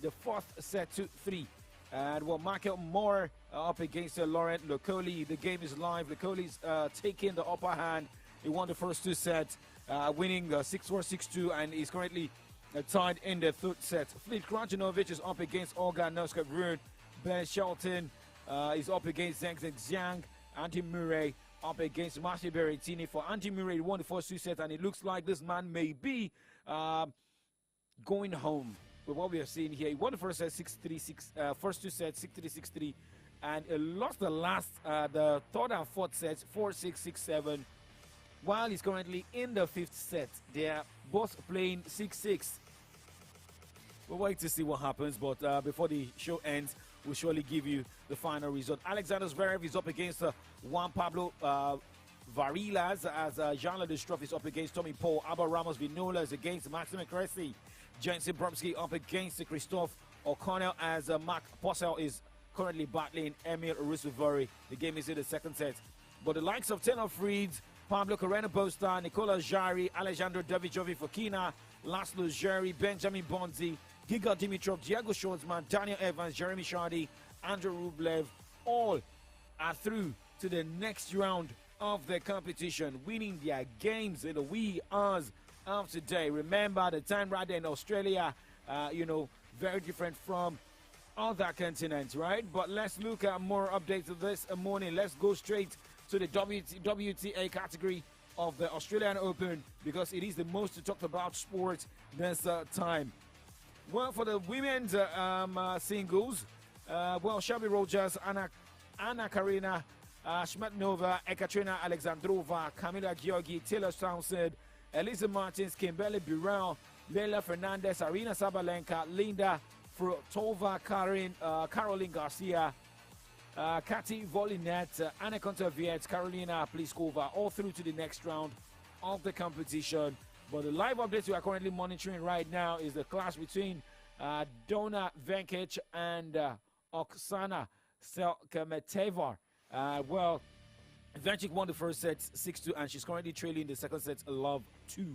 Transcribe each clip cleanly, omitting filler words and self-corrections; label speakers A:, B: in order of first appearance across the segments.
A: the fourth set to 3. And Michael Moore up against Laurent Locoli. The game is live. Locoli's taking the upper hand. He won the first 2 sets, winning 6-4, 6-2, and is currently tied in the third set. Fleet Krajinovic is up against Olga Noskov-Rune. Ben Shelton is up against Zheng Zhang. Andy Murray up against Matteo Berrettini. For Andy Murray, he won the first 2 sets, and it looks like this man may be going home. With what we are seeing here, he won the first set 6-3, first 2 sets 6-3, 6-3, and lost the third and fourth sets 4-6, 6-7. While he's currently in the 5th set, they are both playing 6-6. We'll wait to see what happens, but before the show ends, we'll surely give you the final result. Alexander Zverev is up against Juan Pablo Varillas, as Jean-Luc Destrauff is up against Tommy Paul. Abba Ramos Vinola is against Maxime Cressy. Jensen Bromsky up against Christophe O'Connell, as Mark Possel is currently battling Emil Ruusuvuori. The game is in the 2nd set. But the likes of Taylor Fritz, Pablo Carreno Busta, Nicola Jarry, Alejandro Davidovic Fokina, Laszlo Djere, Benjamin Bonzi, Giga Dimitrov, Diego Schwartzman, Daniel Evans, Jeremy Chardy, Andrew Rublev, all are through to the next round of the competition, winning their games in the wee hours of today. Remember, the time right there in Australia, very different from other continents, right? But let's look at more updates of this morning. Let's go straight to the WTA category of the Australian Open, because it is the most talked about sport this time. Well, for the women's singles, Shelby Rogers, Anna Karina Shmetnova, Ekaterina Alexandrova, Camila Giorgi, Taylor Townsend, Elisa Martins, Kimberly Burrell, Leila Fernandez, Arina Sabalenka, Linda Fruhtová, Caroline Garcia, Kati Volinet, Anna Kontaviet, Carolina Pliskova, all through to the next round of the competition. But the live updates we are currently monitoring right now is the clash between Dona Vekic and Oksana Selkemeteva. Vekic won the first set 6-2, and she's currently trailing the second set love 2.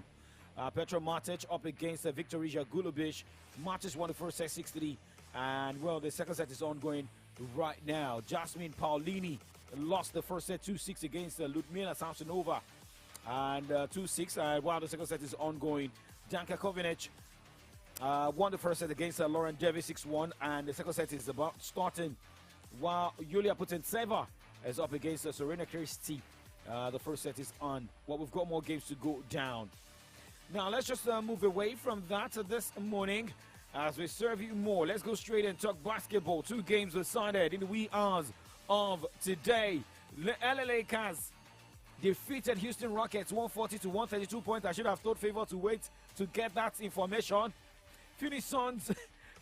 A: Petra Martic up against Viktorija Golubic. Martic won the first set 6-3, and the second set is ongoing right now. Jasmine Paolini lost the first set 2-6 against Ludmila Samsonova, and 2-6 while the second set is ongoing. Danka Kovinic won the first set against Lauren Davis 6-1, and the second set is about starting, while Yulia Putintseva is up against Serena Christie. The first set is on. We've got more games to go down. Now let's just move away from that this morning as we serve you more. Let's go straight and talk basketball. 2 games decided in the wee hours of today. LA Lakers defeated Houston Rockets 140-132 points. I should have told Favor to wait to get that information. Phoenix Suns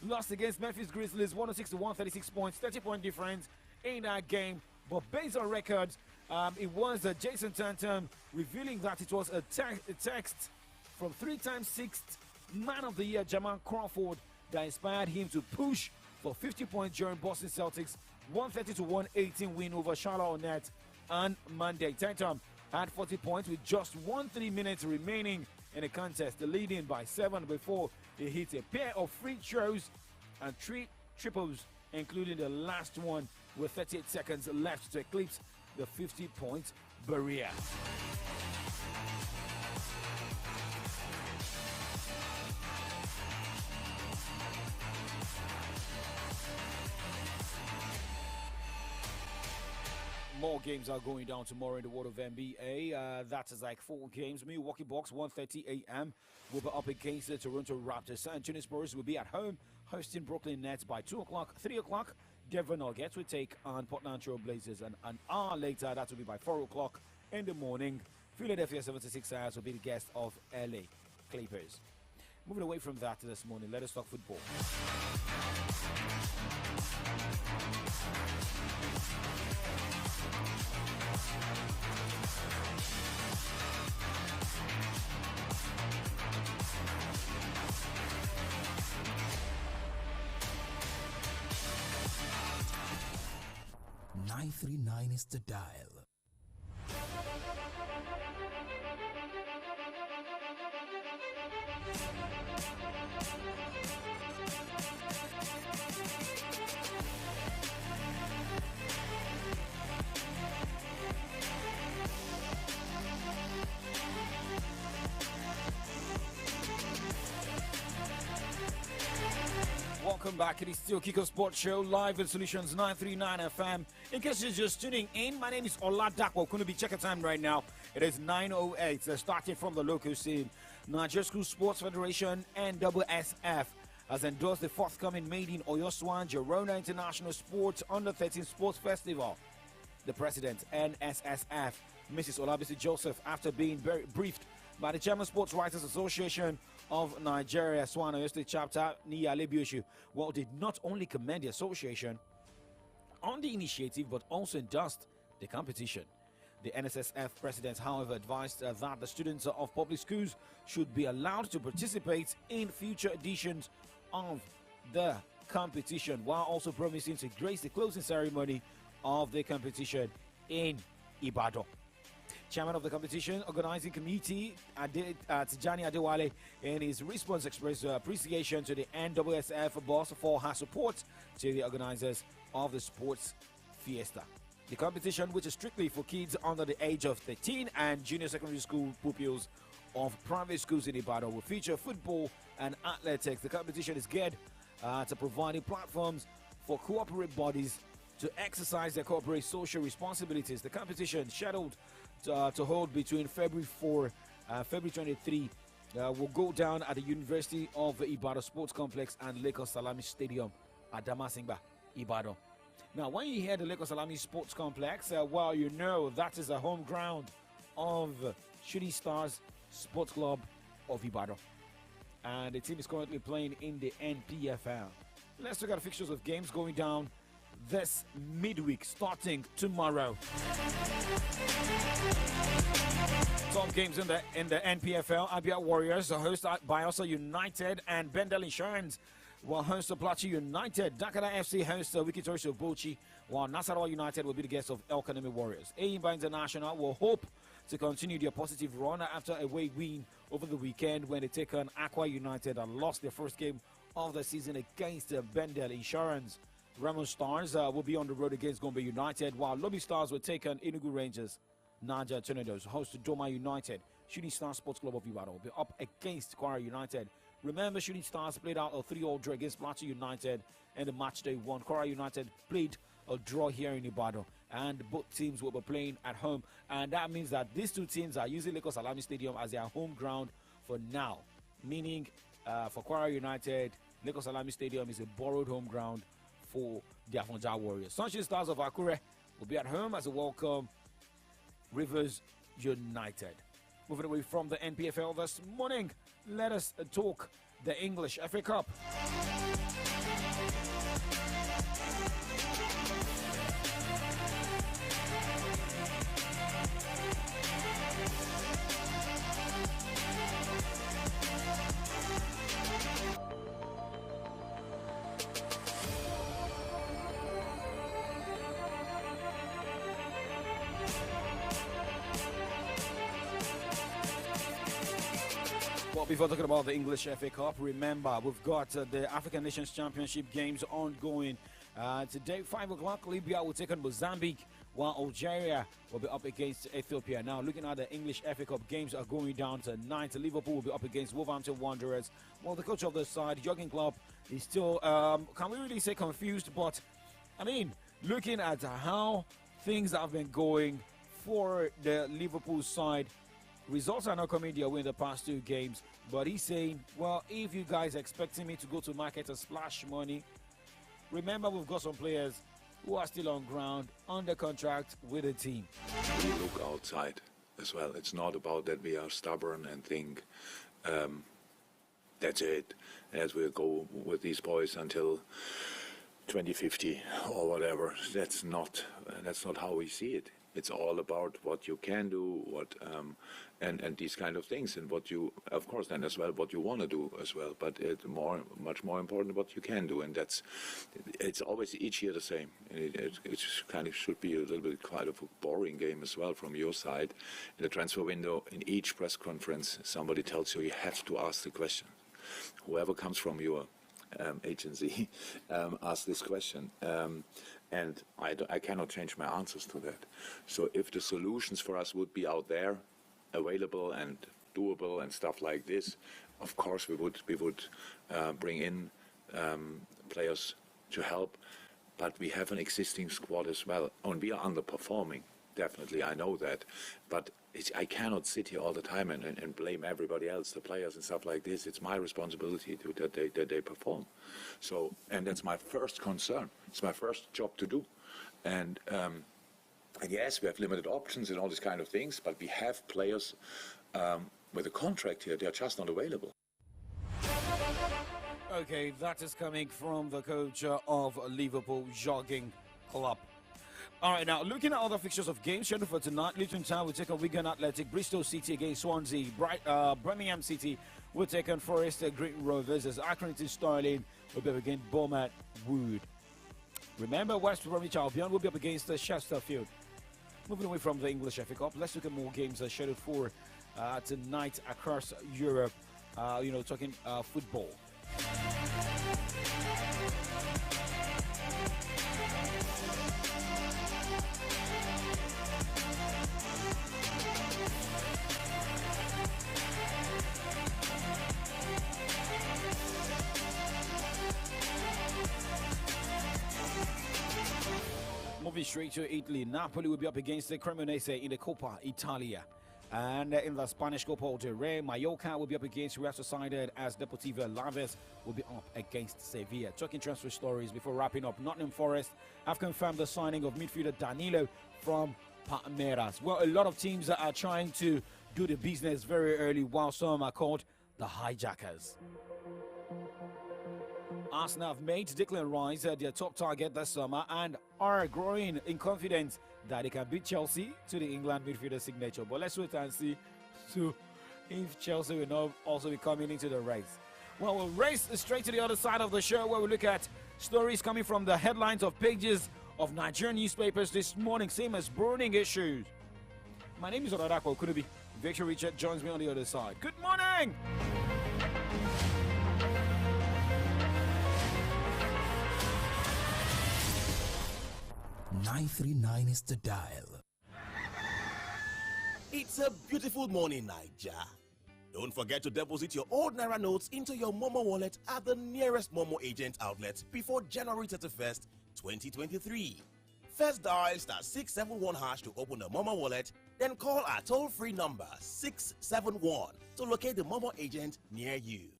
A: lost against Memphis Grizzlies 106-136 points, 30-point difference in that game. But based on records, it was Jason Tatum revealing that it was a text from 3-time 6th Man of the Year Jamal Crawford that inspired him to push for 50 points during Boston Celtics 130-118 win over Charlotte Hornets on Monday. Tatum had 40 points with just 3 minutes remaining in the contest, leading by 7 before he hit a pair of free throws and 3 triples, including the last one with 38 seconds left to eclipse the 50-point barrier. More games are going down tomorrow in the world of NBA. That is like 4 games. Milwaukee Bucks, 1:30 a.m. will be up against the Toronto Raptors. San Antonio Spurs will be at home hosting Brooklyn Nets by 2 o'clock. 3 o'clock, Denver Nuggets will take on Portland Trail Blazers. And an hour later, that will be by 4 o'clock in the morning, Philadelphia 76ers will be the guest of LA Clippers. Moving away from that this morning, let us talk football.
B: 939 is the dial.
A: Welcome back. It is still Kiko Sports Show live at Solutions 939 FM. In case you're just tuning in, my name is Oladapo. Couldn't be checking time right now. It is 9:08. Starting from the local scene, Nigeria School Sports Federation (NSSF) has endorsed the forthcoming Made in Oyoswan Jerona International Sports Under 13 Sports Festival. The president, NSSF, Mrs. Olabisi Joseph, after being very briefed by the German Sports Writers Association of Nigeria, Swan Oyo State Chapter, Niya Lebioshu, well, did not only commend the association on the initiative but also endorsed the competition. The NSSF president, however, advised that the students of public schools should be allowed to participate in future editions of the competition, while also promising to grace the closing ceremony of the competition in Ibadan. Chairman of the competition organizing committee, Tijani Adewale, in his response expressed appreciation to the NSSF boss for her support to the organizers of the sports fiesta. The competition, which is strictly for kids under the age of 13 and junior secondary school pupils of private schools in Ibadan, will feature football and athletics. The competition is geared to providing platforms for corporate bodies to exercise their corporate social responsibilities. The competition, scheduled to hold between February 4 and February 23, will go down at the University of Ibadan Sports Complex and Lagos Salami Stadium at Damasingba, Ibadan. Now, when you hear the Lagos Salami Sports Complex, well, you know that is the home ground of Shooting Stars Sports Club of Ibadan. And the team is currently playing in the NPFL. Let's look at the fixtures of games going down this midweek, starting tomorrow. Top games in the NPFL: Abia Warriors host Bayelsa United, and Bendel Insurance will host Plateau United. Dakar FC hosts Wikitoris Bochi, while Nasarawa United will be the guests of El Kanemi Warriors. Eyimba International will hope to continue their positive run after a away win over the weekend when they take on Aqua United and lost their first game of the season against Bendel Insurance. Remo Stars will be on the road against Gombe United, while Lobby Stars will take on Enugu Rangers. Niger Tornadoes host Doma United. Shooting Stars Sports Club of Ibadan will be up against Kwara United. Remember, Shooting Stars played out a 3-3 draw against Plateau United in the match day one. Kwara United played a draw here in Ibadan, and both teams will be playing at home. And that means that these two teams are using Lagos Salami Stadium as their home ground for now. Meaning, for Kwara United, Lagos Salami Stadium is a borrowed home ground for the Afonja Warriors. Sunshine Stars of Akure will be at home as a welcome Rivers United. Moving away from the NPFL this morning, let us talk the English FA Cup. Well, before talking about the English FA Cup, remember, we've got the African Nations Championship games ongoing. Today, 5 o'clock, Libya will take on Mozambique, while Algeria will be up against Ethiopia. Now, looking at the English FA Cup games are going down tonight. Liverpool will be up against Wolverhampton Wanderers. Well, the coach of the side, Jurgen Klopp, is still, can we really say confused? But, I mean, looking at how things have been going for the Liverpool side, results are not coming their way in the past two games, but he's saying, well, if you guys are expecting me to go to market and splash money, remember we've got some players who are still on ground, under contract with the team.
C: We look outside as well. It's not about that we are stubborn and think that's it, as we'll go with these boys until 2050 or whatever. That's not how we see it. It's all about what you can do, and these kind of things, and what you, of course, then as well what you want to do as well. But it's much more important what you can do, and it's always each year the same. It kind of should be a little bit kind of a boring game as well from your side. In the transfer window, in each press conference, somebody tells you have to ask the question. Whoever comes from your agency ask this question. And I cannot change my answers to that. So if the solutions for us would be out there, available and doable and stuff like this, of course we would bring in players to help, but we have an existing squad as well, and we are underperforming. Definitely, I know that, but I cannot sit here all the time and blame everybody else, the players and stuff like this. It's my responsibility that they perform. So, and that's my first concern. It's my first job to do, and yes, we have limited options and all these kind of things, but we have players with a contract here. They are just not available.
A: Okay, that is coming from the coach of Liverpool Jogging Club. All right, now looking at other fixtures of games scheduled for tonight, Luton Town will take on Wigan Athletic, Bristol City against Swansea, Birmingham City will take on Forest Green Rovers, as Accrington Sterling will be up against Bournemouth Wood. Remember, West Bromwich Albion will be up against Chesterfield. Moving away from the English FA Cup, let's look at more games scheduled for tonight across Europe. Talking football. Moving straight to Italy, Napoli will be up against the Cremonese in the Coppa Italia. And in the Spanish Copa del Rey, Mallorca will be up against Real Sociedad, as Deportivo Alaves will be up against Sevilla. Talking transfer stories before wrapping up, Nottingham Forest have confirmed the signing of midfielder Danilo from Palmeiras. Well, a lot of teams are trying to do the business very early, while some are called the hijackers. Arsenal have made Declan Rice their top target this summer and are growing in confidence that they can beat Chelsea to the England midfielder signature. But let's wait and see if Chelsea will not also be coming into the race. Well, we'll race straight to the other side of the show, where we look at stories coming from the headlines of pages of Nigerian newspapers this morning, same as burning issues. My name is Oladako Kudubi. Victor Richard joins me on the other side. Good morning!
B: 939 is the dial.
D: It's a beautiful morning, Niger. Don't forget to deposit your old Naira notes into your Momo wallet at the nearest Momo agent outlet before January 31st, 2023. First dial *671# to open the Momo wallet, then call our toll-free number 671 to locate the Momo agent near you.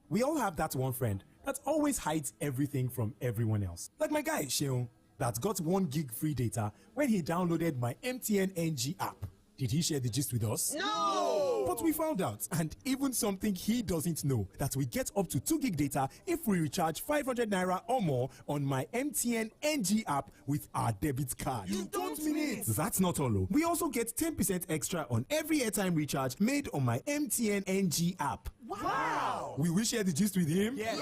E: We all have that one friend that always hides everything from everyone else. Like my guy, Sheon, that got 1 gig free data when he downloaded my MTN NG app. Did he share the gist with us?
D: No!
E: But we found out, and even something he doesn't know, that we get up to 2 gig data if we recharge 500 Naira or more on my MTN NG app with our debit card.
D: You don't mean it!
E: That's not all. We also get 10% extra on every airtime recharge made on my MTN NG app.
D: Wow!
E: Will we share the gist with him?
D: Yes!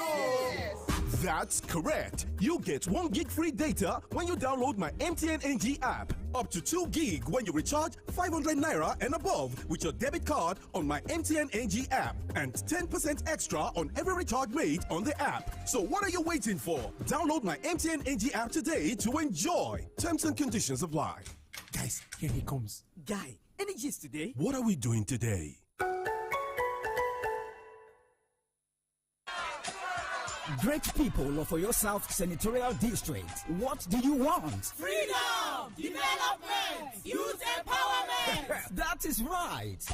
F: That's correct. You get 1 gig free data when you download my MTN NG app. Up to 2 gig when you recharge 500 Naira and above with your debit card on my MTN NG app. And 10% extra on every recharge made on the app. So what are you waiting for? Download my MTN NG app today to enjoy. Terms and conditions apply.
E: Guys, here he comes.
G: Guy, any gist today?
F: What are we doing today?
G: Great people of Oyo South Senatorial District, what do you want?
H: Freedom! Development! Youth empowerment!
G: That is right!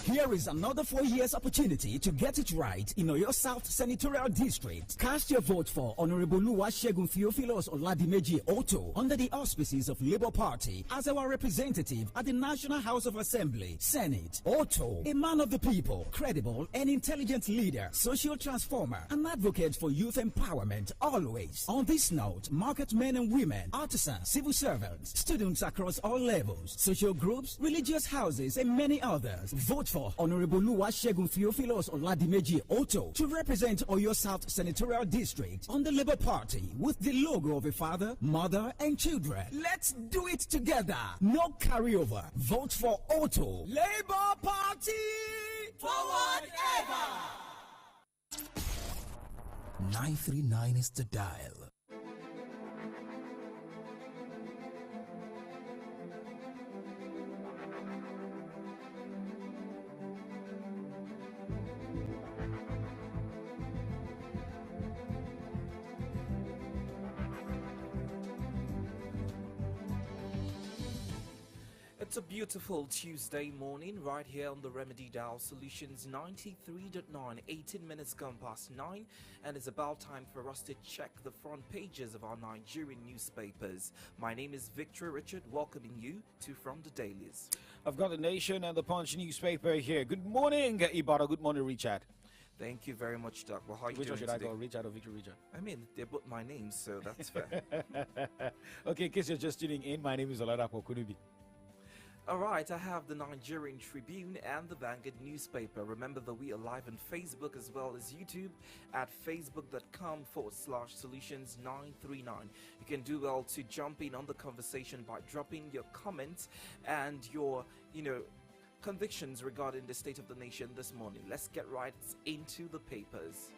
G: Here is another 4 years opportunity to get it right in Oyo South Senatorial District. Cast your vote for Honorable Oluwasegun Theophilos Oladimeji Otto under the auspices of Labour Party as our representative at the National House of Assembly, Senate. Otto, a man of the people, credible and intelligent leader, social transformer, an advocate for youth empowerment always. On this note, market men and women, artisans, civil servants, students across all levels, social groups, religious houses, and many others. Vote for Honorable Oluwasegun Theophilos Oladimeji Otto to represent Oyo South Senatorial District on the Labour Party with the logo of a father, mother, and children. Let's do it together. No carryover. Vote for Otto. Labour Party!
H: Forward ever!
B: 939 is the dial.
I: It's a beautiful Tuesday morning right here on the Remedy Dial Solutions 93.9, 18 minutes gone past 9, and it's about time for us to check the front pages of our Nigerian newspapers. My name is Victor Richard, welcoming you to From the Dailies.
A: I've got the Nation and the Punch newspaper here. Good morning, Ibarra. Good morning, Richard.
I: Thank you very much, Doc. Well, how are you
A: Which one
I: doing
A: should
I: today?
A: I go, Richard or Victor Richard?
I: I mean, they put my name, so that's fair.
A: Okay, in case you're just tuning in, my name is Oladapo Kunubi.
I: All right, I have the Nigerian Tribune and the Vanguard newspaper. Remember that we are live on Facebook as well as YouTube at facebook.com/solutions939. You can do well to jump in on the conversation by dropping your comments and your, convictions regarding the state of the nation this morning. Let's get right into the papers.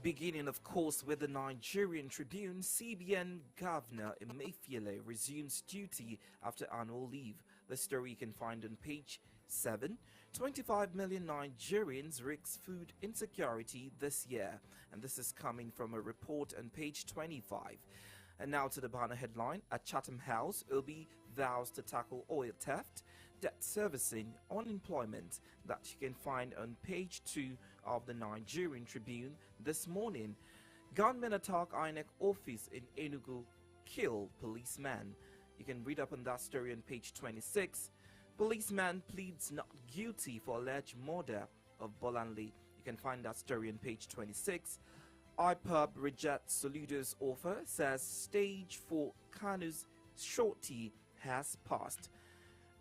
I: Beginning, of course, with the Nigerian Tribune, CBN Governor Emefiele resumes duty after annual leave. The story you can find on page 7. 25 million Nigerians risk food insecurity this year. And this is coming from a report on page 25. And now to the banner headline. At Chatham House, Obi vows to tackle oil theft, debt servicing, unemployment, that you can find on page 2 of the Nigerian Tribune this morning. Gunmen attack INEC office in Enugu, kill policeman. You can read up on that story on page 26. Policeman pleads not guilty for alleged murder of Bolanle. You can find that story on page 26. IPUB rejects Soludo's offer, says stage for Kanu's shorty has passed.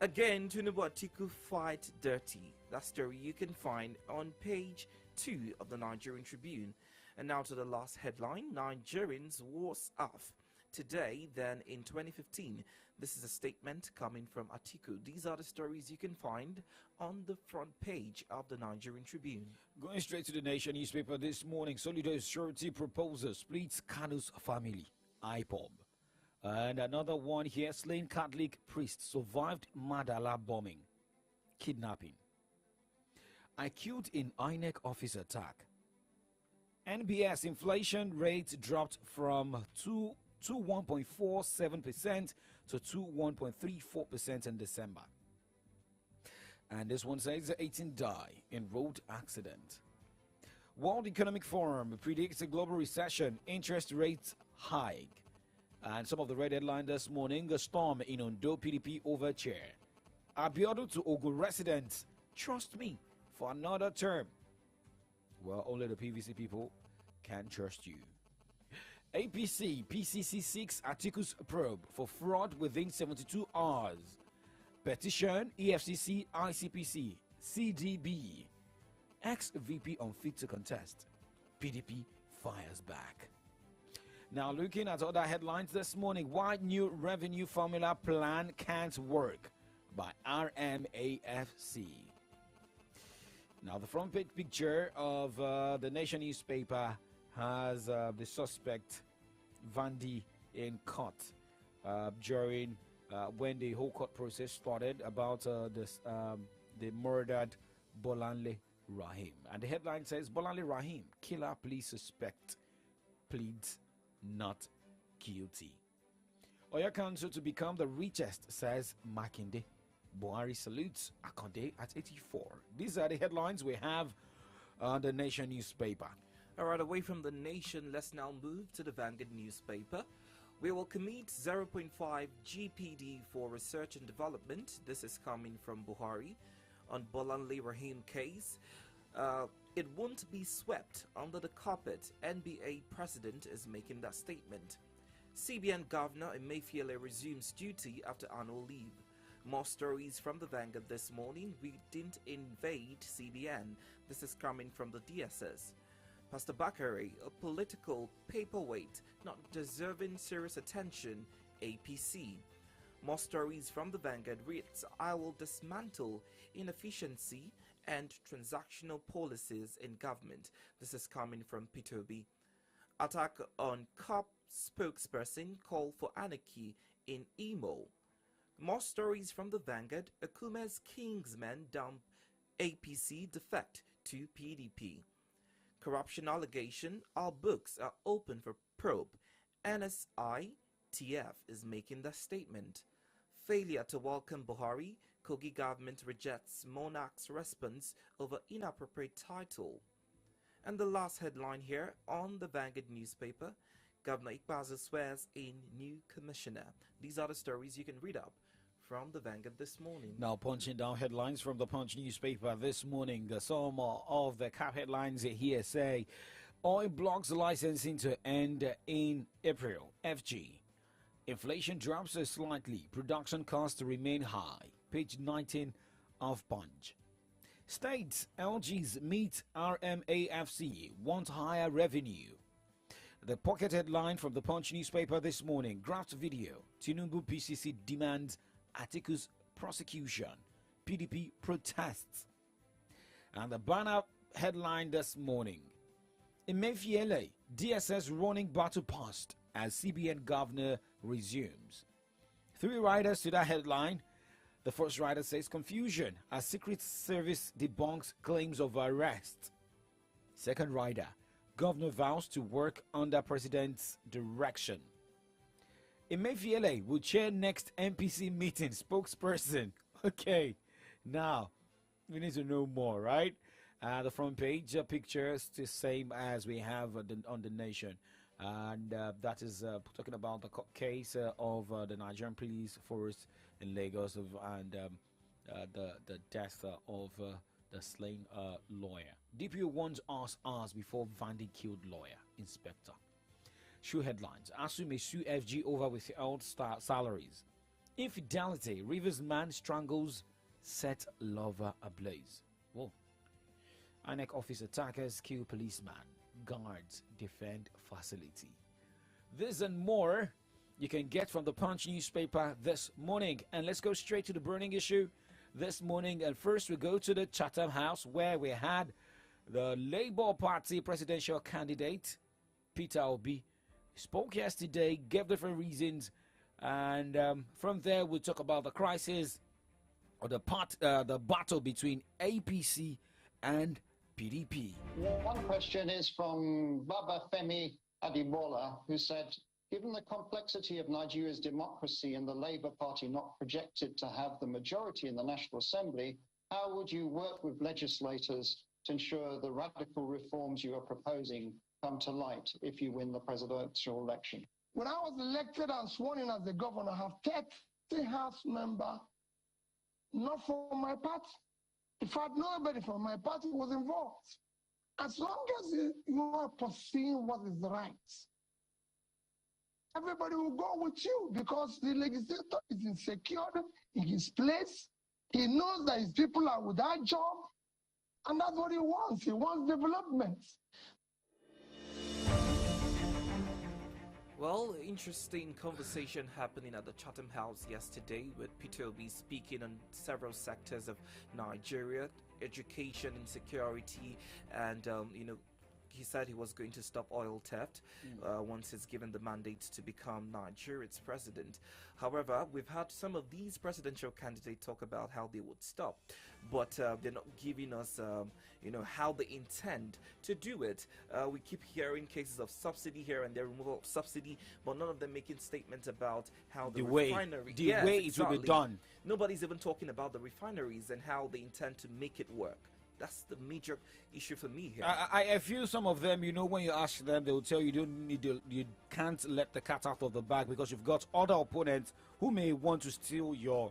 I: Again, Tinubu Atiku fight dirty. That story you can find on page 2 of the Nigerian Tribune. And now to the last headline. Nigerians worse off today than in 2015. This is a statement coming from Atiku. These are the stories you can find on the front page of the Nigerian Tribune.
A: Going straight to the Nation newspaper this morning. Solido's surety proposal splits Kanu's family. IPOB. And another one here, slain Catholic priest survived Madala bombing, kidnapping. I killed in INEC office attack. NBS inflation rate dropped from 1.47% to 1.34% in December. And this one says 18 die in road accident. World Economic Forum predicts a global recession, interest rates hike. And some of the red headlines this morning: a storm in Ondo, PDP over chair. Abiodun to Ogun residents, trust me for another term. Well, only the PVC people can trust you. APC, PCC 6 Atiku's probe for fraud within 72 hours. Petition, EFCC, ICPC, CDB. Ex-VP unfit to contest. PDP fires back. Now, looking at other headlines this morning: why new revenue formula plan can't work, by RMAFC. Now, the front page picture of the Nation newspaper has the suspect Vandy in court during when the whole court process started about the murdered Bolanle Rahim. And the headline says, Bolanle Rahim, killer police suspect, pleads not guilty. Oyo Council to become the richest, says Makinde. Buhari salutes Akonde at 84. These are the headlines we have on the Nation newspaper.
I: All right, away from the Nation, let's now move to the Vanguard newspaper. We will commit 0.5 GPD for research and development. This is coming from Buhari on Bolanle Rahim case. It won't be swept under the carpet. NBA president is making that statement. CBN Governor Emefiele resumes duty after annual leave. More stories from the Vanguard this morning. We didn't invade CBN. This is coming from the DSS. Pastor Bakare, a political paperweight not deserving serious attention, APC. More stories from the Vanguard reads, I will dismantle inefficiency and transactional policies in government. This is coming from P2B. Attack on COP spokesperson, call for anarchy in Imo. More stories from the Vanguard. Akume's Kingsmen dump APC defect to PDP. corruption allegation, our books are open for probe. NSITF is making that statement. Failure to welcome Buhari, Kogi government rejects monarch's response over inappropriate title. And the last headline here on the Vanguard newspaper, Governor Ikpeazu swears in new commissioner. These are the stories you can read up from the Vanguard this morning.
A: Now punching down headlines from the Punch newspaper this morning. Some of the cap headlines here say oil blocks licensing to end in April. FG. Inflation drops slightly. Production costs remain high. Page 19 of Punch. States LGs meet RMAFC, want higher revenue. The pocket headline from the Punch newspaper this morning. Graft video. Tinubu PCC demands Atiku's prosecution. PDP protests. And the banner headline this morning. Emefiele, DSS running battle past as CBN governor resumes. 3 riders to that headline. The first rider says confusion as Secret Service debunks claims of arrest. Second rider, governor vows to work under president's direction. Emefiele will chair next MPC meeting, spokesperson. Okay, now we need to know more, right? The front page pictures the same as we have on the Nation. And that is talking about the case of the Nigerian police force in Lagos and the death of the slain lawyer. DPO warns us before Vandy killed lawyer, inspector. Shoe headlines. ASU may sue FG over withheld salaries. Infidelity. Rivers man strangles set lover ablaze. Whoa. INEC office attackers kill policeman. Guards defend facility. This and more you can get from the Punch newspaper this morning. And let's go straight to the burning issue this morning. And first we go to the Chatham House, where we had the Labour Party presidential candidate Peter Obi spoke yesterday, gave different reasons, and from there we'll talk about the crisis or the battle between APC and PDP.
J: One question is from Baba Femi Adibola, who said, given the complexity of Nigeria's democracy and the Labour Party not projected to have the majority in the National Assembly, how would you work with legislators to ensure the radical reforms you are proposing come to light if you win the presidential election?
K: When I was elected and sworn in as the governor, I have 30 House members not from my party. In fact, nobody from my party was involved. As long as you are pursuing what is right, everybody will go with you because the legislator is insecure in his place. He knows that his people are without job, and that's what he wants. He wants development.
I: Well, interesting conversation happening at the Chatham House yesterday with Peter Obi speaking on several sectors of Nigeria, education, insecurity, and he said he was going to stop oil theft once he's given the mandate to become Nigeria's president. However, we've had some of these presidential candidates talk about how they would stop, but they're not giving us, how they intend to do it. We keep hearing cases of subsidy here and there, removal of subsidy, but none of them making statements about how the refinery,
A: way it will be done.
I: Nobody's even talking about the refineries and how they intend to make it work. That's the major issue for me here.
A: I feel some of them, when you ask them, they will tell you you can't let the cat out of the bag because you've got other opponents who may want to steal your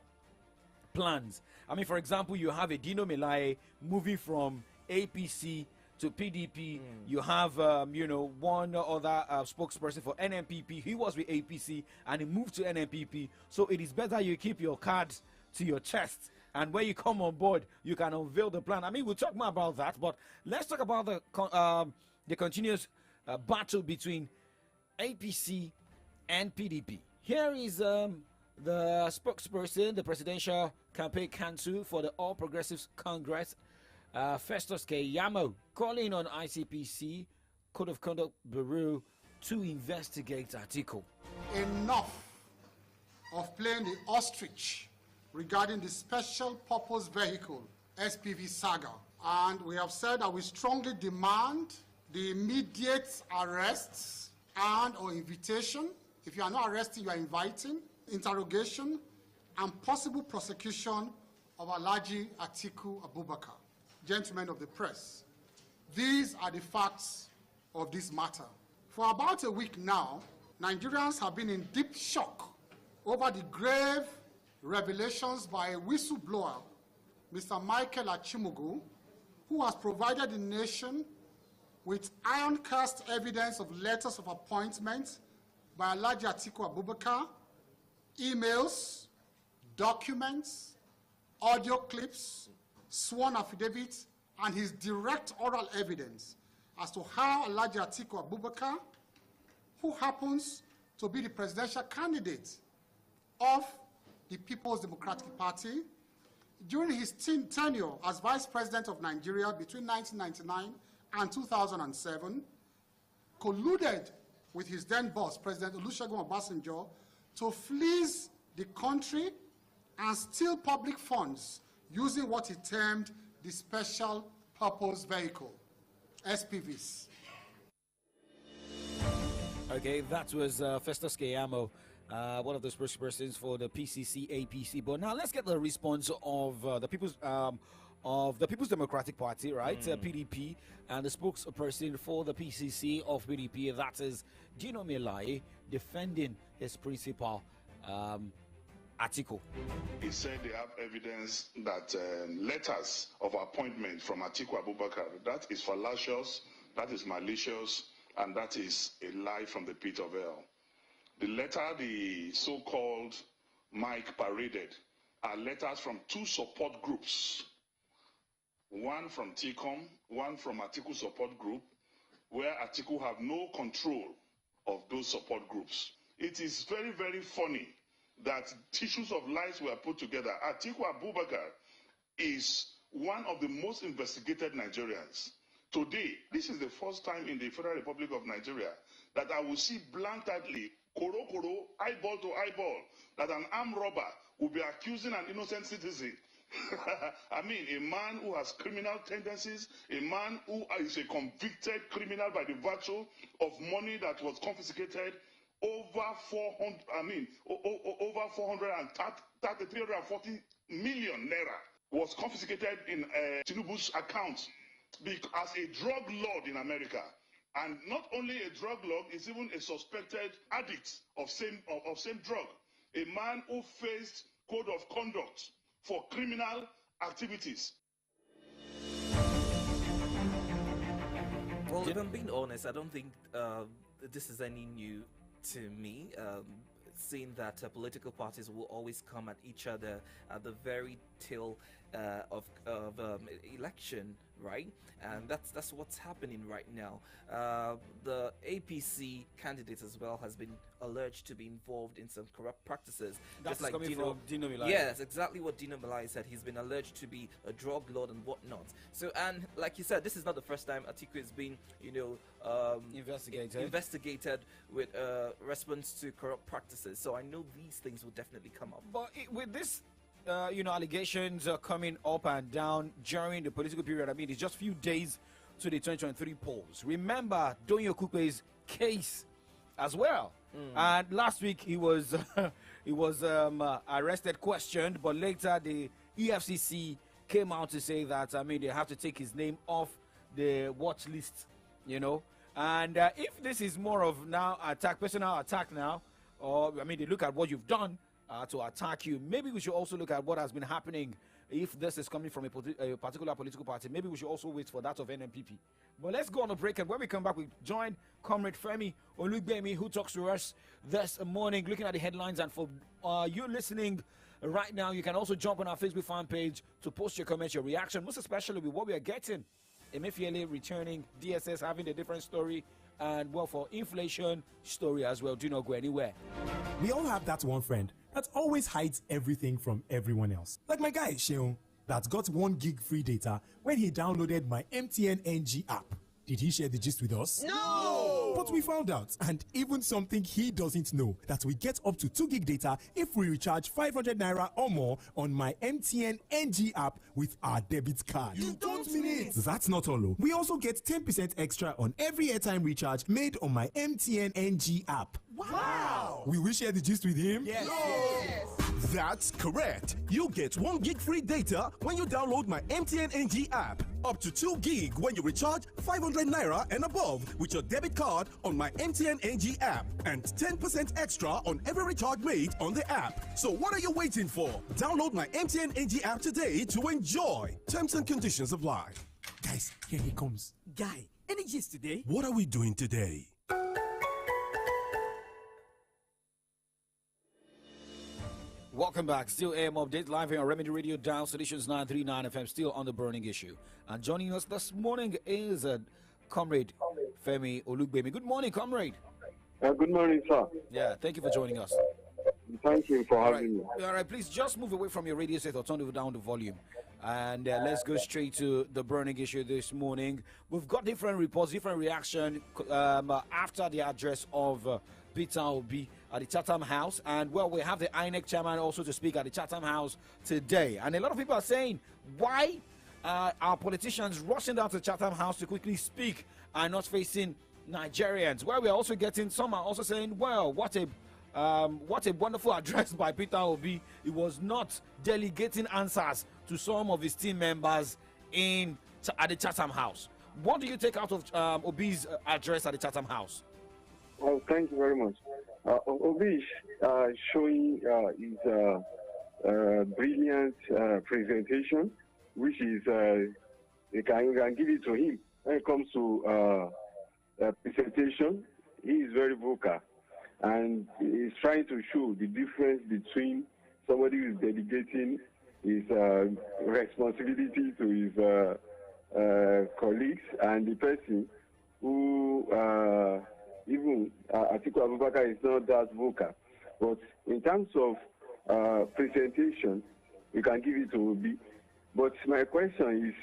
A: plans. I mean, for example, you have a Dino Melaye moving from APC to PDP. You have, one other spokesperson for NNPP. He was with APC and he moved to NNPP. So it is better you keep your cards to your chest. And when you come on board, you can unveil the plan. I mean, we'll talk more about that, but let's talk about the continuous battle between APC and PDP. Here is the spokesperson, the Presidential Campaign Council for the All Progressives Congress, Festus Keyamo, calling on ICPC Code of Conduct Bureau to investigate Atiku.
L: Enough of playing the ostrich regarding the Special Purpose Vehicle, SPV saga. And we have said that we strongly demand the immediate arrest and or invitation. If you are not arresting, you are inviting, interrogation, and possible prosecution of Alhaji Atiku Abubakar. Gentlemen of the press, these are the facts of this matter. For about a week now, Nigerians have been in deep shock over the grave revelations by a whistleblower, Mr. Michael Achimugu, who has provided the nation with iron-cast evidence of letters of appointment by Alhaji Atiku Abubakar, emails, documents, audio clips, sworn affidavits, and his direct oral evidence as to how Alhaji Atiku Abubakar, who happens to be the presidential candidate of the People's Democratic Party, during his tenure as Vice President of Nigeria between 1999 and 2007, colluded with his then boss, President Olusegun Obasanjo, to fleece the country and steal public funds using what he termed the Special Purpose Vehicle, SPVs.
A: Okay, that was Festus Keyamo, one of the spokespersons for the PCC APC. But now let's get the response of the People's Democratic Party, right? PDP, and the spokesperson for the PCC of PDP, that is Dino Melaye, defending his principal, Atiku.
M: He said they have evidence that letters of appointment from Atiku Abubakar, that is fallacious, that is malicious, and that is a lie from the pit of hell. The letter the so-called Mike paraded are letters from two support groups, one from TCOM, one from Atiku support group, where Atiku have no control of those support groups. It is very, very funny that tissues of lies were put together. Atiku Abubakar is one of the most investigated Nigerians. Today, this is the first time in the Federal Republic of Nigeria that I will see blatantly, koro, eyeball to eyeball, that an armed robber will be accusing an innocent citizen. I mean, a man who has criminal tendencies, a man who is a convicted criminal by the virtue of money that was confiscated, over 340 million naira was confiscated in Tinubu's account as a drug lord in America. And not only a drug lord, is even a suspected addict of same drug. A man who faced code of conduct for criminal activities.
I: Well, if I'm being honest, I don't think this is any new to me. Seeing that political parties will always come at each other at the very tail of election, right? And that's what's happening right now. The APC candidate as well has been alleged to be involved in some corrupt practices.
A: That's
I: just like
A: coming from Dino Melaye.
I: Yes, exactly what Dino Melaye said. He's been alleged to be a drug lord and whatnot. So, and like you said, this is not the first time Atiku has been, investigated with response to corrupt practices. So I know these things will definitely come up.
A: But with this, allegations coming up and down during the political period, I mean, it's just a few days to the 2023 polls. Remember Donyo Kupe's case as well. And last week he was arrested, questioned, but later the EFCC came out to say that, I mean, they have to take his name off the watch list, And if this is more of now personal attack now, or, I mean, they look at what you've done to attack you, maybe we should also look at what has been happening. If this is coming from a particular political party, maybe we should also wait for that of NMPP. But let's go on a break, and when we come back, we join Comrade Femi Olugbemi, who talks to us this morning, looking at the headlines. And for you listening right now, you can also jump on our Facebook fan page to post your comments, your reaction, most especially with what we are getting. Emefiele returning, DSS having a different story, and well, for inflation story as well. Do not go anywhere.
E: We all have that one friend that always hides everything from everyone else. Like my guy, Sheon, that got 1 gig free data when he downloaded my MTN NG app. Did he share the gist with us?
H: No!
E: But we found out, and even something he doesn't know, that we get up to 2 gig data if we recharge 500 naira or more on my MTN NG app with our debit card.
K: You don't mean it.
E: That's not all. We also get 10% extra on every airtime recharge made on my MTN NG app.
K: Wow!
E: Will we share the gist with him?
K: Yes.
F: That's correct. You get 1 gig free data when you download my MTN NG app. Up to 2 gig when you recharge 500 naira and above with your debit card on my MTN NG app. And 10% extra on every recharge made on the app. So what are you waiting for? Download my MTN NG app today to enjoy. Terms and conditions apply.
E: Guys, here he comes.
G: Guy, any gist today?
F: What are we doing today?
A: Welcome back. Still AM Update live here on Remedy Radio Down Solutions 939 FM, still on the burning issue. And joining us this morning is Comrade Femi Olugbemi. Good morning, Comrade.
N: Good morning, sir.
A: Yeah, thank you for joining us.
N: Thank you for having me.
A: All right, please just move away from your radio set or turn down the volume. And let's go straight to the burning issue this morning. We've got different reports, different reaction after the address of Peter Obi at the Chatham House. And, well, we have the INEC chairman also to speak at the Chatham House today. And a lot of people are saying, why are politicians rushing down to Chatham House to quickly speak and not facing Nigerians? Well, we're also getting, some are also saying, well, what a wonderful address by Peter Obi. He was not delegating answers to some of his team members at the Chatham House. What do you take out of Obi's address at the Chatham House?
N: Well, thank you very much. Obi is showing his brilliant presentation, which is you can give it to him. When it comes to presentation, he is very vocal. And he's trying to show the difference between somebody who is delegating his responsibility to his colleagues and the person who, even Atiku Abubakar is not that vocal. But in terms of presentation, you can give it to Obi. But my question is,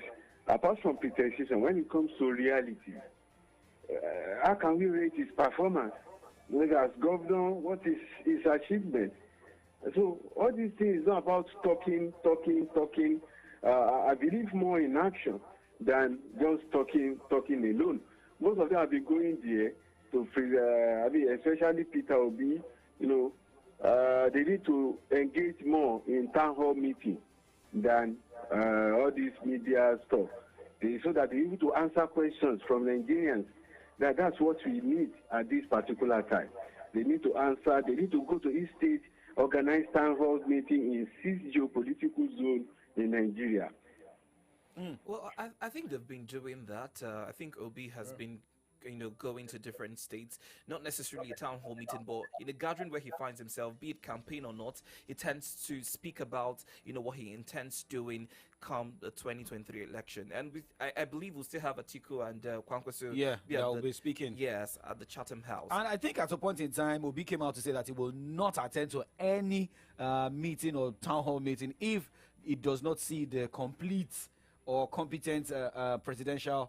N: apart from presentation, when it comes to reality, how can we rate his performance? As governor, what is his achievement? So all these things is not about talking. I believe more in action than just talking alone. Most of them have been going there to, especially Peter Obi, they need to engage more in town hall meeting than all this media stuff, so that they're able to answer questions from Nigerians. That's what we need at this particular time. They need to answer. They need to go to each state, organize town hall meeting in 6 geopolitical zones in Nigeria.
I: Well, I think they've been doing that. I think Obi has been going to different states, not necessarily a town hall meeting, but in a gathering where he finds himself, be it campaign or not, he tends to speak about, what he intends doing come the 2023 election. And I believe we'll still have Atiku and Kwankwaso.
A: They'll be speaking.
I: Yes, at the Chatham House.
A: And I think at a point in time, Obi came out to say that he will not attend to any meeting or town hall meeting if it does not see the complete or competent presidential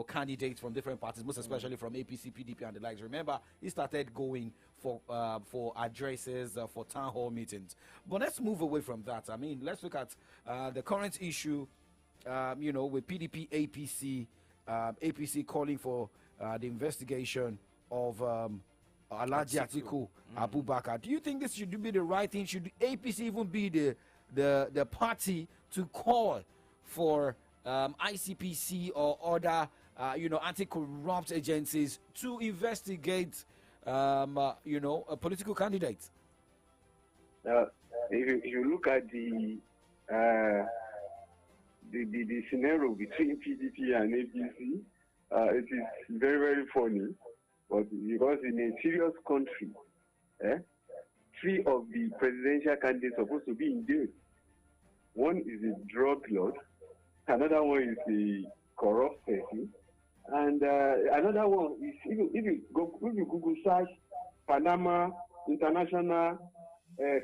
A: candidates from different parties, most especially from APC, PDP, and the likes. Remember, he started going for addresses, for town hall meetings. But let's move away from that. I mean, let's look at the current issue, with PDP, APC calling for the investigation of Alhaji Atiku Abubakar. Do you think this should be the right thing? Should APC even be the party to call for ICPC or other, anti-corrupt agencies to investigate, a political candidate?
N: If you look at the scenario between PDP and APC, it is very, very funny. But because in a serious country, 3 of the presidential candidates are supposed to be in jail. One is a drug lord. Another one is a corrupt person, and another one is if you Google search Panama International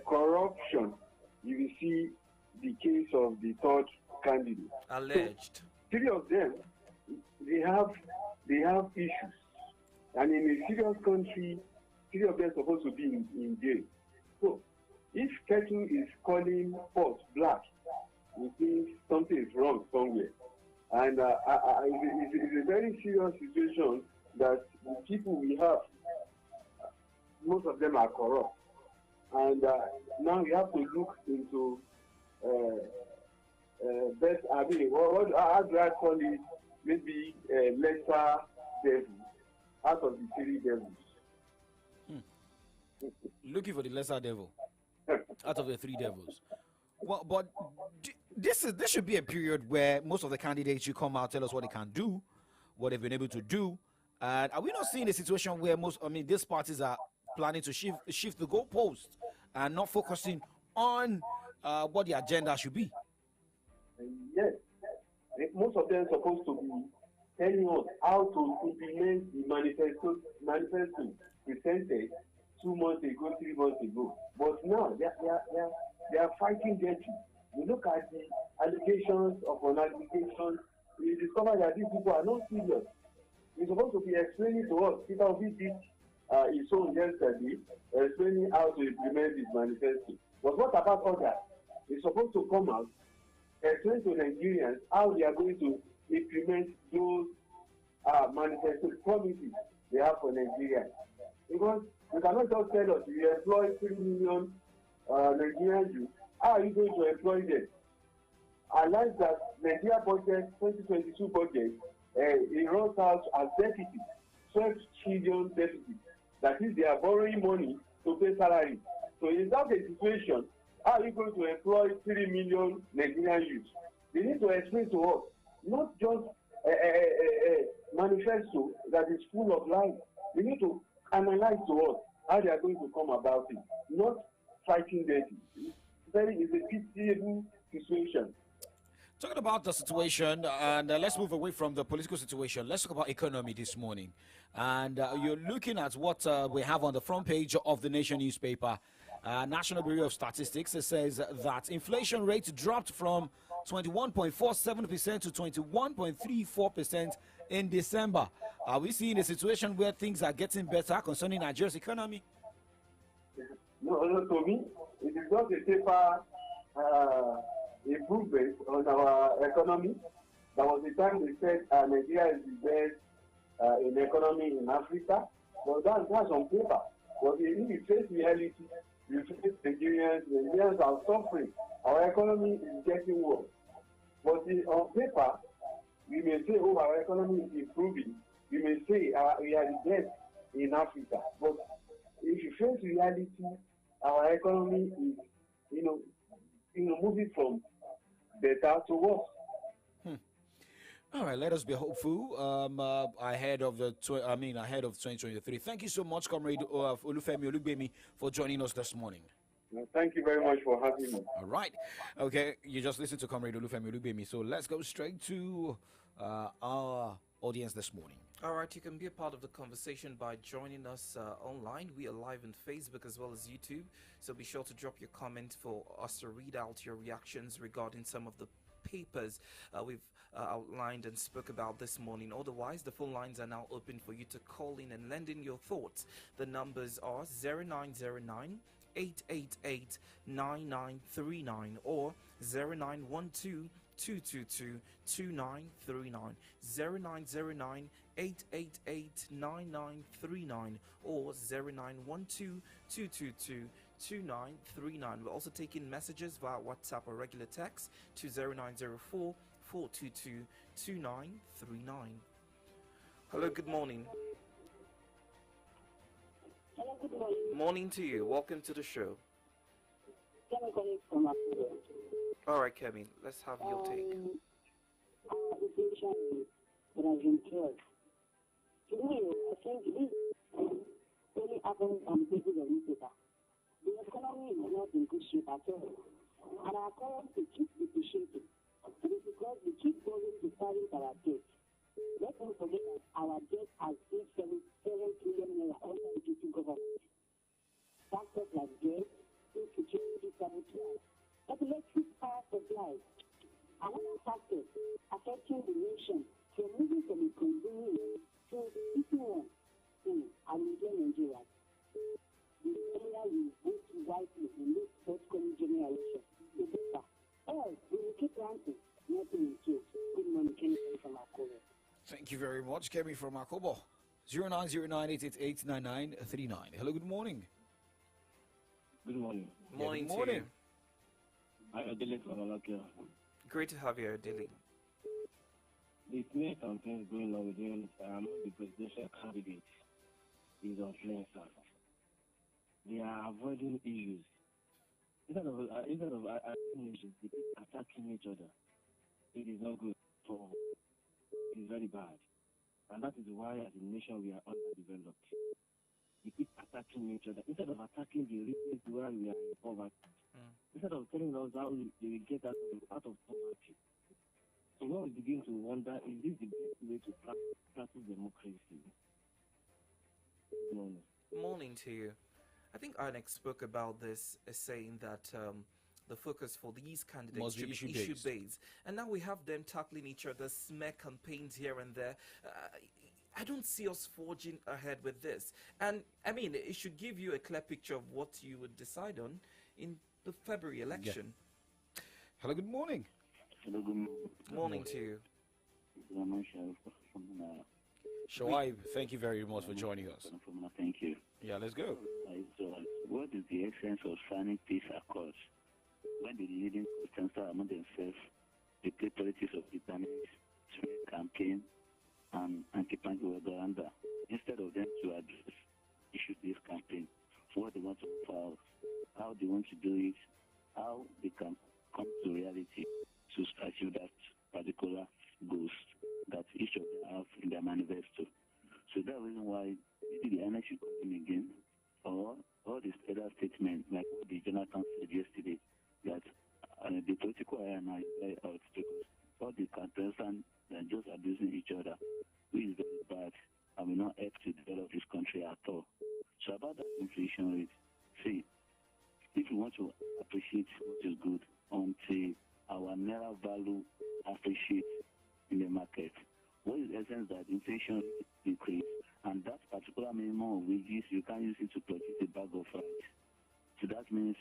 N: corruption, you will see the case of the 3rd candidate.
I: Alleged.
N: So, 3 of them, they have issues. And in a serious country, three of them are supposed to be in jail. So, if Ketu is calling pot black, we think something is wrong somewhere. And it's a very serious situation that the people we have, most of them are corrupt. And now we have to look into best, how do I call it? Maybe lesser devil out of the three devils.
A: Looking for the lesser devil out of the three devils. Well, but this should be a period where most of the candidates should come out, tell us what they can do, what they've been able to do. And are we not seeing a situation where these parties are planning to shift the goalpost and not focusing on what the agenda should be?
N: Yes. Most of them are supposed to be telling us how to implement the manifesto presented 2 months ago, 3 months ago. But now they are fighting dirty. We look at the allegations upon allegations. We discover that these people are not serious. They're supposed to be explaining to us. Peter Obi did his own yesterday, explaining how to implement this manifesto. But what about others? They're supposed to come out, explain to Nigerians how they are going to implement those manifesto promises they have for Nigeria. Because you cannot just tell us you employ 3 million Nigerian youth. How are you going to employ them? I like that Nigeria budget, 2022 budget, it runs out as deficit, 12 trillion deficit. That is, they are borrowing money to pay salary. So in that situation, how are you going to employ 3 million Nigerian youth? They need to explain to us, not just a manifesto that is full of lies. They need to analyze to us how they are going to come about it, not fighting dirty. It's a pitiable situation.
A: Talking about the situation, and let's move away from the political situation. Let's talk about economy this morning. And you're looking at what we have on the front page of the Nation newspaper. National Bureau of Statistics says that inflation rate dropped from 21.47% to 21.34% in December. Are we seeing a situation where things are getting better concerning Nigeria's economy?
N: No, to me, it is just a paper improvement on our economy. There was a time they said Nigeria is the best in economy in Africa. Well, that's on paper. But if you face reality, you face Nigerians are suffering. Our economy is getting worse. But on paper, we may say, oh, our economy is improving. We may say we are the best in Africa. But if you face reality, our economy is, moving from better to worse.
A: All right, let us be hopeful ahead of 2023. Thank you so much, Comrade Olufemi Olugbemi, for joining us this morning.
N: Thank you very much for having me.
A: All right. Okay, you just listened to Comrade Olufemi Olugbemi, so let's go straight to our audience this morning.
I: All right, you can be a part of the conversation by joining us online. We are live on Facebook as well as YouTube, so be sure to drop your comment for us to read out your reactions regarding some of the papers we've outlined and spoke about this morning. Otherwise, the phone lines are now open for you to call in and lend in your thoughts. The numbers are 0909 888 9939 or 0912 222 2939 0909 888 9939 or 0912 222 2939. We're also taking messages via WhatsApp or regular text to 0904 422 2939. Hello, good morning.
O: Hello, good morning.
I: Morning to you. Welcome to the show. All right, Kemi, let's have your take.
O: Inflation has been killed. To me, I think this only happens on the basis of newspaper. The economy is not in good shape at all. And our currency keeps depreciating. It is because we keep borrowing to service our debt. Let's not forget that our debt has been 7 trillion naira under the GT government. Factors like debt, insecurity, sabotage, epileptic power supply, and other factors affecting the nation from moving from a consuming to a seeking one. and enjoy Nigeria. Nigeria will vote wisely in this forthcoming general election. The better. Else, we will keep ranting. Nothing will change. Good morning, Kenny from Akobo.
A: Thank you very much, Kemi from Akobo. 0909888939. Hello, good morning.
P: Good morning.
I: Morning,
A: good morning.
P: I am Adele from Alakia.
I: Great to have you, Adele.
P: The smear campaign going on within the presidential candidate is unfair. They are avoiding issues. Instead of issues, they keep attacking each other. It is not good for. It is very bad. And that is why, as a nation, we are underdeveloped. We keep attacking each other. Instead of attacking the reasons why we are in poverty, instead of telling us how they will get out of poverty. So when we begin to wonder, is this the best way to practice democracy? Good morning.
I: Morning to you. I think Inex spoke about this, saying that the focus for these candidates should be issue-based. And now we have them tackling each other's smear campaigns here and there. I don't see us forging ahead with this. And, I mean, it should give you a clear picture of what you would decide on in the February election.
A: Yeah. Hello, good morning.
P: Hello, good morning.
I: Morning to you.
A: Shoaib, thank you very much for joining us.
P: Thank you.
A: Yeah, let's go.
P: What is the essence of signing peace accords when the leading Christians are among themselves, they play politics of bitterness, smear campaign, and anti-panky propaganda, instead of them to address issue-based campaign, what they want to offer, how they want to do it, how they can come to reality to achieve that particular goals that each of them have in their manifesto. So that's the reason why maybe the NS should come in again, or all this other statement, like what the Jonathan said yesterday, that the political INI is very out because all the contestants are just abusing each other, which is very bad and will not help to develop this country at all. So about that inflation rate, see, if we want to appreciate what is good until our naira value appreciates in the market, what is the essence that inflation rate increase, and that particular minimum of wages, you can't use it to purchase a bag of rice. So that means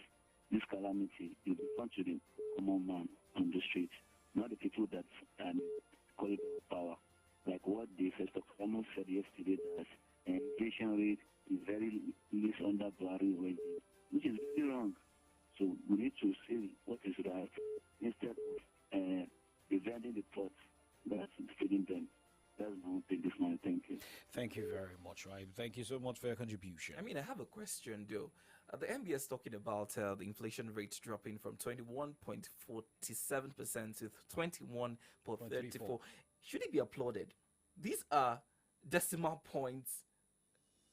P: this calamity will be fun to the common man on the street, not the people that call it power. Like what the first of almost said yesterday, that inflation rate is very less under Buhari wages, which is very wrong. So we need to see what is right instead of preventing the pot that's feeding them. That's my own thing this morning. Thank you.
A: Thank you very much, right? Thank you so much for your contribution.
I: I mean, I have a question, though. The MBS talking about the inflation rate dropping from 21.47% to 21.34. Should it be applauded? These are decimal points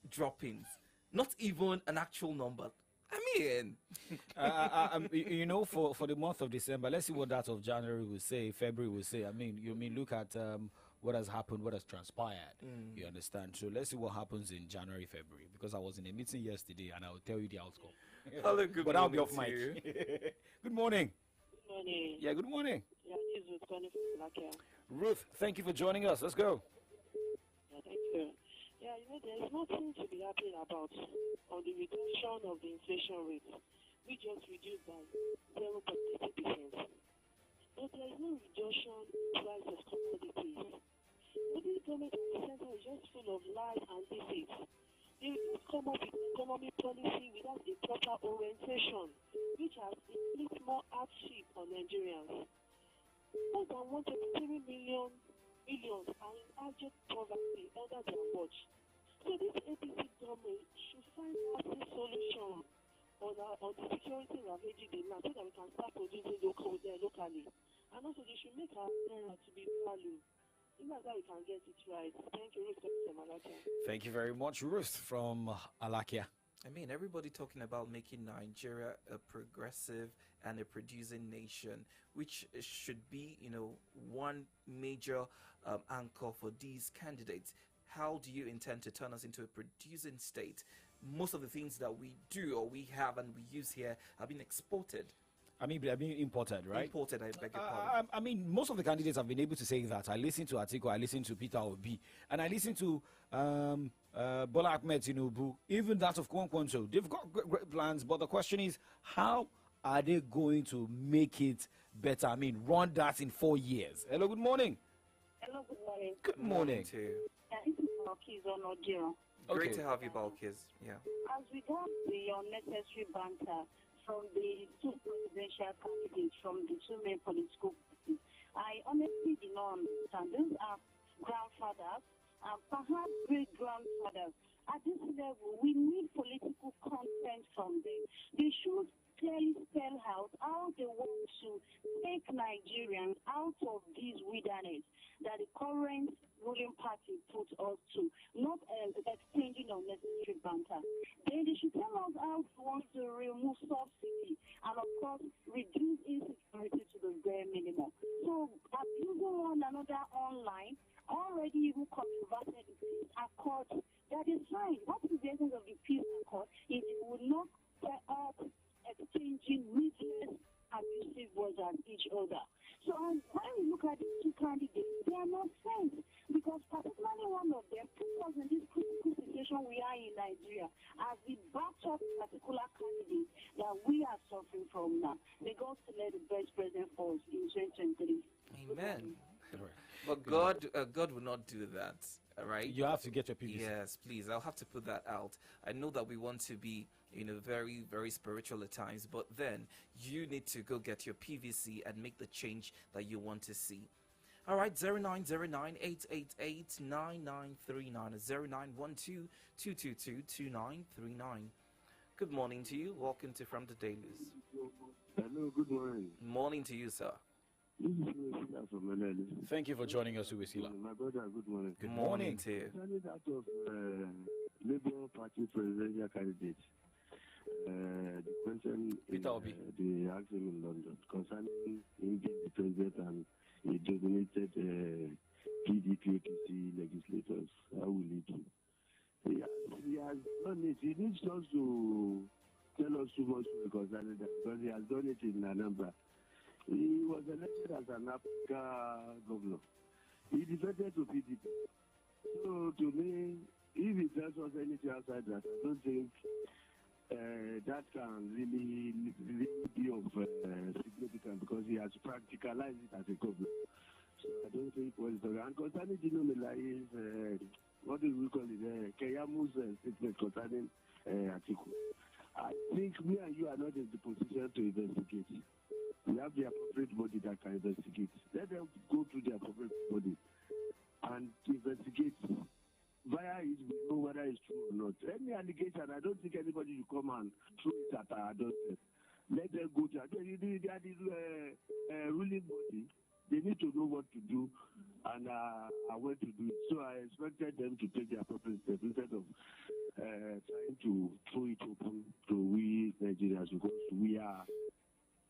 I: droppings, not even an actual number. I mean,
A: for the month of December, let's see what that of January will say, February will say. I mean, look at what has happened, what has transpired. You understand? So let's see what happens in January, February, because I was in a meeting yesterday and I will tell you the outcome.
I: Hello, good
A: but
I: morning.
A: I'll be off mic. Good morning.
Q: Good morning.
A: Yeah, good morning.
Q: Yeah, this is Ruth calling from Lakia.
A: Ruth, thank you for joining us. Let's go.
Q: Yeah, thank you. Yeah, there's nothing to be happy about on the reduction of the inflation rate. We just reduced by 0.80%. But there is no reduction in price of commodities. But this government at the center is just full of lies and deceit. They will just come up with economic policy without a proper orientation, which has inflicted more hardship on Nigerians. More than 1.3 million are in abject poverty under their watch. So this APC government should find out a solution on the security ravaging the land so that we can start producing locally. And also they should make our naira to be valued. In that we can get it right. Thank you, Ruth from Alakia.
A: Thank you very much, Ruth from Alakia.
I: I mean, everybody talking about making Nigeria a progressive and a producing nation, which should be, one major anchor for these candidates. How do you intend to turn us into a producing state? Most of the things that we do or we have and we use here have been exported.
A: I mean imported, right?
I: Imported, I beg your pardon.
A: I mean, most of the candidates have been able to say that. I listened to Atiku, I listened to Peter Obi, and I listened to Bola Ahmed Tinubu, even that of Kwankwanso. They've got great plans, but the question is, how are they going to make it better? I mean, run that in 4 years. Hello, good morning.
O: Hello, good morning.
A: Good morning.
I: To you.
O: This is Balkis on audio.
I: Great to have you, Balkis. Yeah.
O: As regards the unnecessary banter from the two presidential candidates from the two main political parties, I honestly do not understand. These are grandfathers and perhaps great-grandfathers. At this level, we need political content from them. They should clearly spell out how they want to take Nigerians out of this wilderness that the current ruling party put us to, not exchanging unnecessary banter. Then they should tell us how they want to remove subsidy and, of course, reduce insecurity to the bare minimum. So, abusing one another online, already even controversial in peace accord, that is fine. What is the essence of the peace accord? It will not set up exchanging ruthless, abusive words at each other. So when we look at these two candidates, they are not friends, because particularly one of them put us in this critical situation we are in Nigeria as the backed up particular candidate that we are suffering from now. May God select the best president for us in 2023.
I: Amen. But God will not do that. All right.
A: You have to get your PVC.
I: Yes, please. I'll have to put that out. I know that we want to be, very, very spiritual at times, but then you need to go get your PVC and make the change that you want to see. All right, 0909-888-9939, 0912-222-2939. Good morning to you. Welcome to From the Dailies.
R: Hello, good morning.
I: Morning to you, sir.
R: This is Uwesila from Melele.
A: Thank you for joining us, Uwesila.
R: My brother, good morning.
I: Good morning to you.
R: Concerning that of Labour Party presidential candidate, the question
A: Peter Obi.
R: They asked him in London concerning him being the president and he dominated PDP APC legislators. How will he do? He has done it. He needs us to tell us too much concerning that, because he has done it in Anambra. He was elected as an Africa governor. He defected to PDP. So to me, if he tells us anything outside that, I don't think that can really be of significance, because he has practicalized it as a governor. So I don't think what he's talking. And concerning Dino Melaye, what do we call it? Keyamu's statement concerning Atiku. I think me and you are not in the position to investigate. We have the appropriate body that can investigate. Let them go to the appropriate body and investigate. Via it, we know whether it's true or not. Any allegation, I don't think anybody should come and throw it at our doorstep. Let them go to the ruling body. They need to know what to do and when to do it. So I expected them to take the appropriate step instead of trying to throw it open to we Nigerians, because we are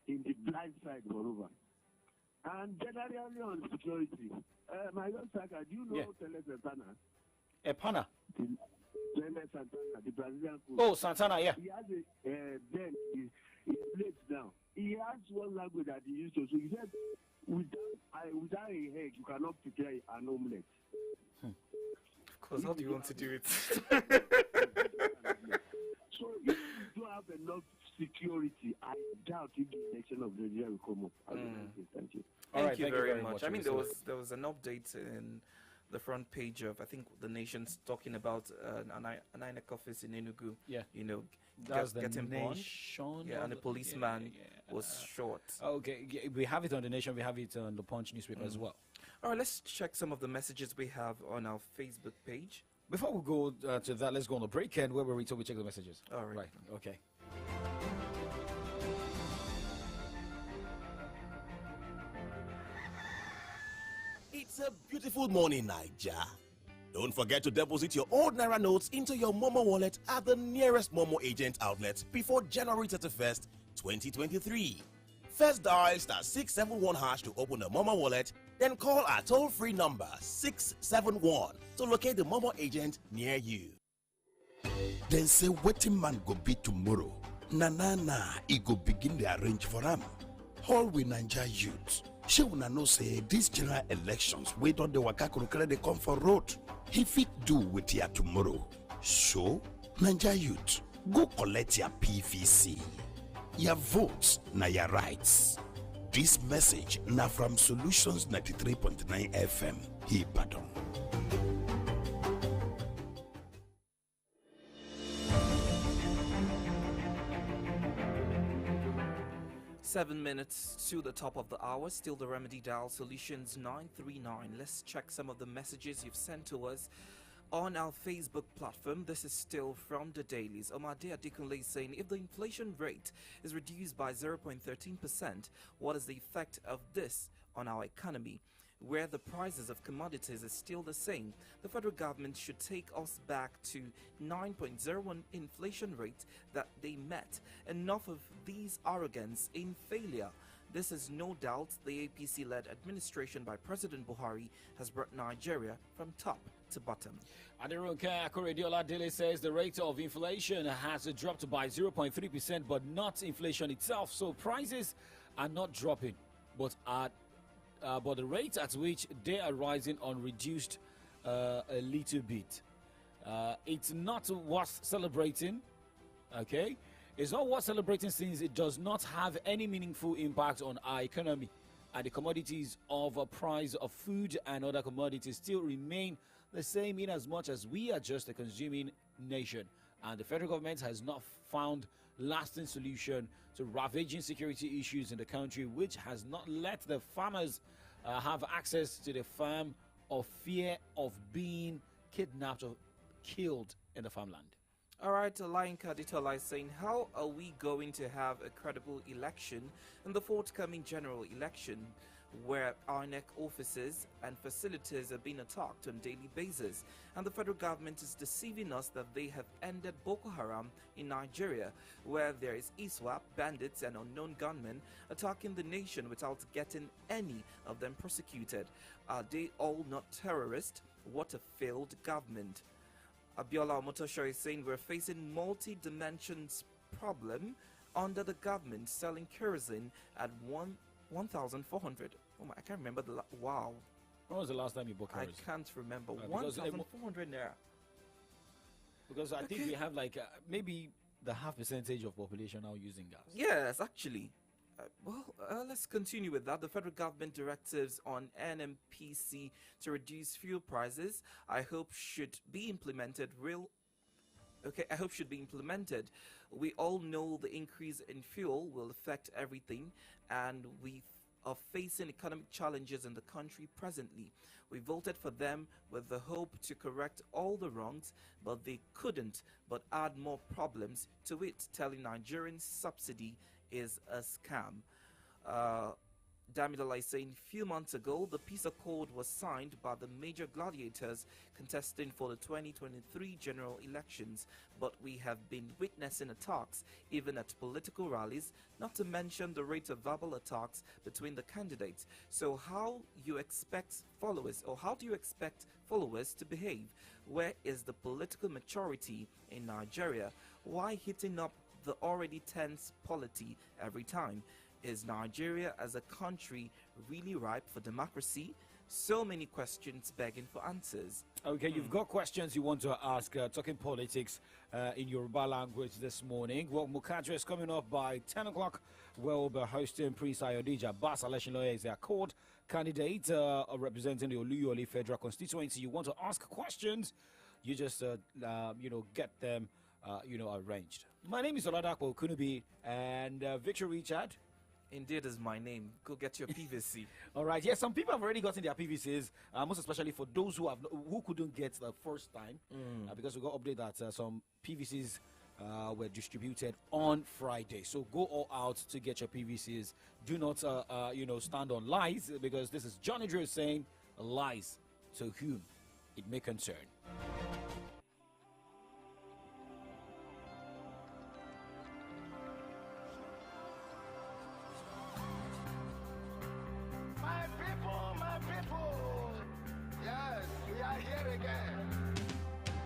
R: in the blind side, moreover. And generally on security, my young Saka, do you know Tele Santana?
A: Epana?
R: Tele Santana, the Brazilian coach.
A: Oh, Santana, yeah.
R: He has then he plays now. He has one language that he used to. So he said, without a egg, you cannot prepare an omelette.
I: Of course, how do you want to do it?
R: So if you don't have enough security, I doubt if the election of Nigeria will come up. Thank you.
I: Thank you very much. I mean, there was an update in the front page of, I think, The Nation's talking about an INEC office in Enugu.
A: Yeah.
I: That's getting punched. Yeah, and the policeman was shot.
A: Okay, we have it on The Nation. We have it on the Punch newspaper as well.
I: All right, let's check some of the messages we have on our Facebook page.
A: Before we go to that, let's go on the break, and where we read, so we check the messages.
I: All right.
A: Right, okay.
D: It's a beautiful morning, Nigeria. Don't forget to deposit your old Naira notes into your Momo wallet at the nearest Momo agent outlet before January 31st, 2023. First dial *671# to open the Momo wallet, then call our toll-free number 671 to locate the Momo agent near you.
B: Then say wetin man go be tomorrow. Na, he go begin the arrange for him.
S: all we Naija youth. Shey una know say dis general elections wey don dey waka kurukere dey come for road. He fit do with your tomorrow. So, Naija youth, go collect your PVC. Your votes na your rights. This message na from Solutions 93.9 FM, Ibadan.
I: Seven minutes to the top of the hour. Still the Remedy Dial Solutions 939. Let's check some of the messages you've sent to us on our Facebook platform. This is still from the dailies. Omade Adikunle saying, if the inflation rate is reduced by 0.13%, what is the effect of this on our economy? Where the prices of commodities is still the same, the federal government should take us back to 9.01 inflation rate that they met. Enough of these arrogance in failure. This is no doubt the APC-led administration by President Buhari has brought Nigeria from top to bottom.
A: Adirunke Akorediola Dele says the rate of inflation has dropped by 0.3%, but not inflation itself. So prices are not dropping, but the rate at which they are rising on reduced a little bit. It's not worth celebrating, okay? It's not worth celebrating since it does not have any meaningful impact on our economy, and the commodities of a price of food and other commodities still remain the same in as much as we are just a consuming nation, and the federal government has not found lasting solution to ravaging security issues in the country, which has not let the farmers have access to the farm of fear of being kidnapped or killed in the farmland.
I: All right, Lion Kaditola is saying, how are we going to have a credible election in the forthcoming general election where INEC offices and facilities are being attacked on a daily basis, and the federal government is deceiving us that they have ended Boko Haram in Nigeria, where there is ISWAP, bandits and unknown gunmen attacking the nation without getting any of them prosecuted? Are they all not terrorists? What a failed government. Abiola Omotosho is saying we're facing multi-dimensions problem under the government selling kerosene at 1,400. Oh my, I can't remember the wow.
A: When was the last time you bought kerosene?
I: I can't remember. 1,400 naira.
A: Because I think we have like maybe the half percentage of population now using gas.
I: Yes, actually. Let's continue with that. The federal government directives on NMPC to reduce fuel prices, I hope should be implemented. I hope should be implemented. We all know the increase in fuel will affect everything, and we are facing economic challenges in the country presently. We voted for them with the hope to correct all the wrongs, but they couldn't but add more problems to it, telling Nigerians subsidy is a scam. Damilola is saying, few months ago, the peace accord was signed by the major gladiators contesting for the 2023 general elections, but we have been witnessing attacks even at political rallies, not to mention the rate of verbal attacks between the candidates. So how do you expect followers to behave? Where is the political maturity in Nigeria? Why hitting up the already tense polity every time? Is Nigeria as a country really ripe for democracy? So many questions begging for answers.
A: Okay, you've got questions you want to ask, talking politics in Yoruba language this morning. Well, Mukadra is coming up by 10 o'clock. We'll be hosting Prince Ayodija Abbas Aleshinloye is their court candidate representing the Oluyole Federal Constituency. You want to ask questions, you just, get them, arranged. My name is Oladapo Kunubi, and Victor Richard.
I: Indeed is my name. Go get your PVC.
A: All right. Yes, some people have already gotten their PVCs, most especially for those who couldn't get the first time, because we got update that some PVCs were distributed on Friday. So go all out to get your PVCs. Do not, stand on lies, because this is Johnny Drew saying lies to whom it may concern.